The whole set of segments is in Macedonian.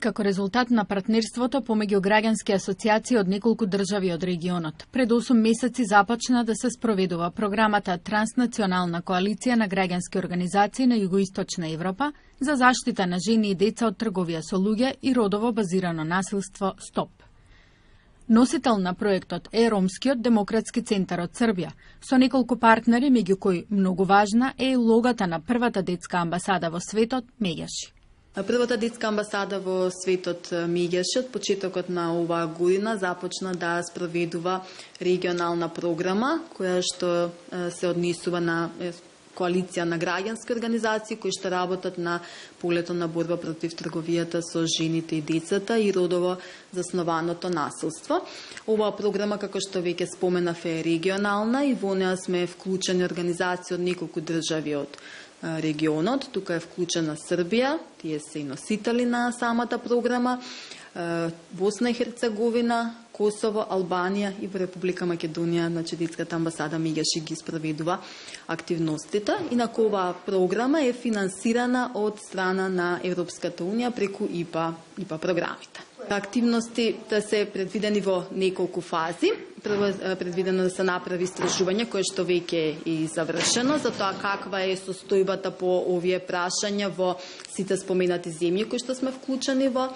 како резултат на партнерството помеѓу граѓански асоциации од неколку држави од регионот. Пред 8 месеци започна да се спроведува програмата Транснационална коалиција на граѓански организации на Југоисточна Европа за заштита на жени и деца од трговија со луѓе и родово базирано насилство СТОП. Носител на проектот е Ромскиот демократски центар од Србија, со неколку партнери, меѓу кои многу важна е улогата на првата детска амбасада во светот Меѓаши. Првата детска амбасада во светот Меѓаши од почетокот на оваа година започна да спроведува регионална програма која што се однесува на коалиција на граѓански организации кои што работат на полето на борба против трговијата со жените и децата и родово заснованото насилство. Оваа програма, како што веќе споменав, е регионална и во неа сме вклучени организации од неколку држави од регионот. Тука е вклучена Србија, тие се и носители на самата програма, Босна и Херцеговина, Косово, Албанија и во Република Македонија, значи детската амбасада Меѓаши ги спроведува активностите. Инаку оваа програма е финансирана од страна на Европската унија преку ИПА програмите. Активностите се предвидени во неколку фази. Прво е предвидено да се направи истражување кое што веќе е и завршено за тоа каква е состојбата по овие прашања во сите споменати земји кои што сме вклучени во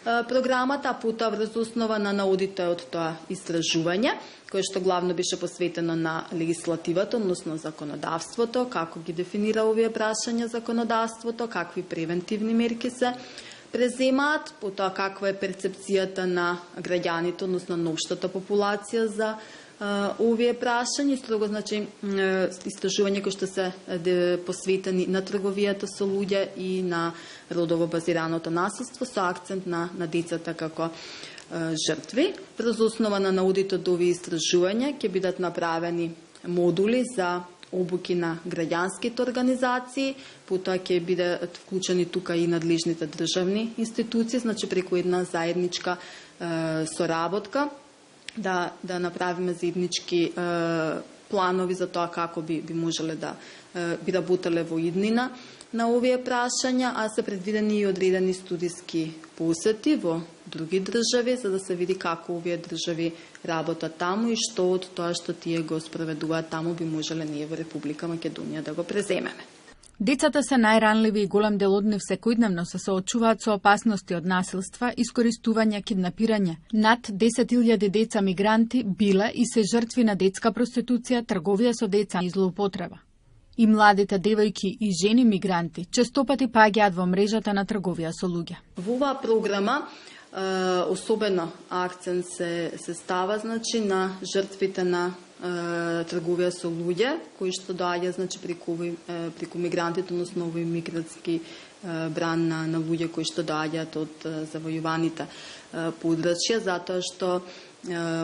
програмата, а потоа врз основа на наодите од тоа истражување, кое што главно беше посветено на легислативата, односно законодавството, како ги дефинира овие прашања законодавството, какви превентивни мерки се преземаат, потоа каква е перцепцијата на граѓаните, односно на општата популација за овие прашања, строго значи истражување кои што се посветени на трговијата со луѓе и на родово базираното насилство со акцент на децата како жртви. Врз основа на наудите од овие истражувања ќе бидат направени модули за обуки на граѓанските организации, потоа ќе бидат вклучени тука и надлежните државни институции, значи преку една заедничка соработка да направиме заеднички планови за тоа како би можеле да би работеле во иднина на овие прашања, а се предвидени и одредени студиски посети во други држави, за да се види како овие држави работат таму и што од тоа што тие го спроведуваат таму би можеле ние во Република Македонија да го преземеме. Децата се најранливи и голем дел од нив секојдневно се соочуваат со опасности од насилства, искористување, киднапирање. Над 10.000 деца мигранти биле и се жртви на детска проституција, трговија со деца и злоупотреба. И младите девојки и жени мигранти честопати паѓаат во мрежата на трговија со луѓе. Во оваа програма особено акцент се става значи на жртвите на трговија со луѓе кои што доаѓа значи преку мигрантите, односно овој мигрантски бран на луѓе кои што доаѓаат од завојуваните подрачја, затоа што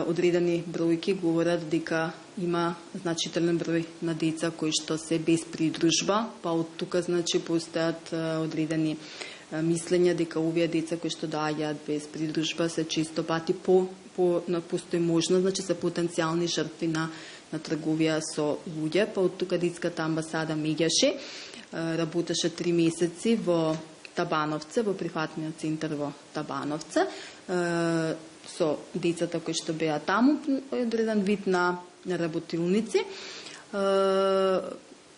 одредени бројки говорат дека има значителен број на деца кои што се без придружба, па од тука значи постојат одредени мислења дека овие деца кои што доаѓаат без придружба се често пати постои можност, значи се потенцијални жртви на трговија со луѓе, па од тука детската амбасада Меѓаши работеше 3 месеци во Табановце, во прифатниот центар во Табановце, со децата кои што беа таму, одреден вид на работилници,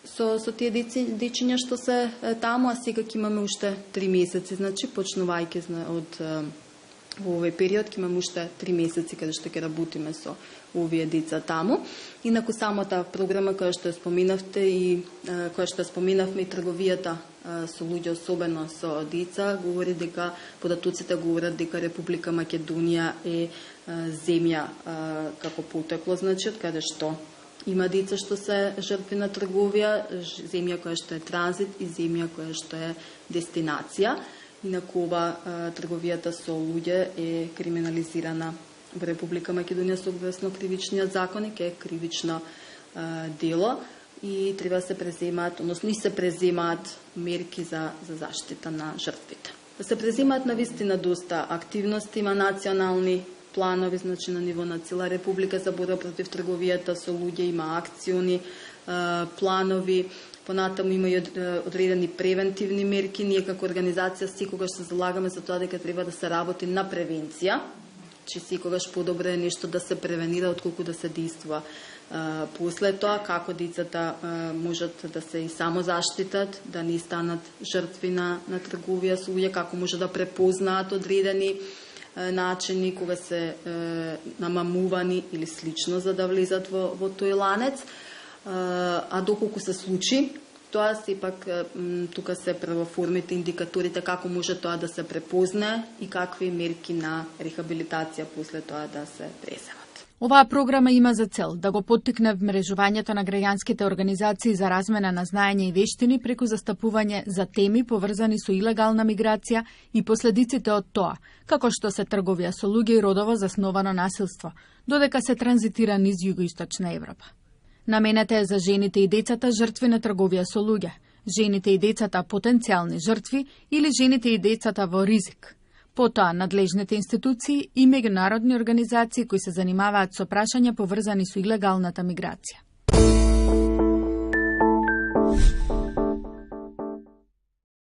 со тие дечиња што се таму, а сега ќе имаме уште 3 месеци, значи почнувајќи од во овој период ќе имаме уште 3 месеци каде што ќе работиме со овие деца таму. Инаку самата програма која што споменавте и која што споменавме и трговијата со луѓе, особено со деца, говори дека податоците говорат дека Република Македонија е земја како потекло, значи од каде што има деца што се жртви на трговија, земја која што е транзит и земја која што е дестинација. Инаку ова трговијата со луѓе е криминализирана во Република Македонија согласно кривичниот законник, е кривично дело и треба се преземаат, односно и се преземаат мерки за заштита на жртвите. Се преземаат навистина доста активности, има национални планови, значи на ниво на цела Република за борба против трговијата со луѓе, има акциони планови, Понатаму има и одредени превентивни мерки. Ние како организација секогаш се залагаме за тоа дека треба да се работи на превенција, че секогаш подобро е нешто да се превенира отколку да се действува после тоа, како децата можат да се и само заштитат, да не станат жртви на трговија со луѓе, како може да препознаат одредени начини кога се намамувани или слично за да влезат во тој ланец. А доколку се случи, тоа сепак тука се правоформите, индикаторите како може тоа да се препознае и какви мерки на рехабилитација после тоа да се преземат. Оваа програма има за цел да го поттикне вмрежувањето на граѓанските организации за размена на знаење и вештини преку застапување за теми поврзани со илегална миграција и последиците од тоа, како што се трговија со луѓе и родово засновано насилство, додека се транзитира низ југоисточна Европа. Намената е за жените и децата жртви на трговија со луѓе, жените и децата потенцијални жртви или жените и децата во ризик. Потоа надлежните институции и меѓународни организации кои се занимаваат со прашања поврзани со илегалната миграција.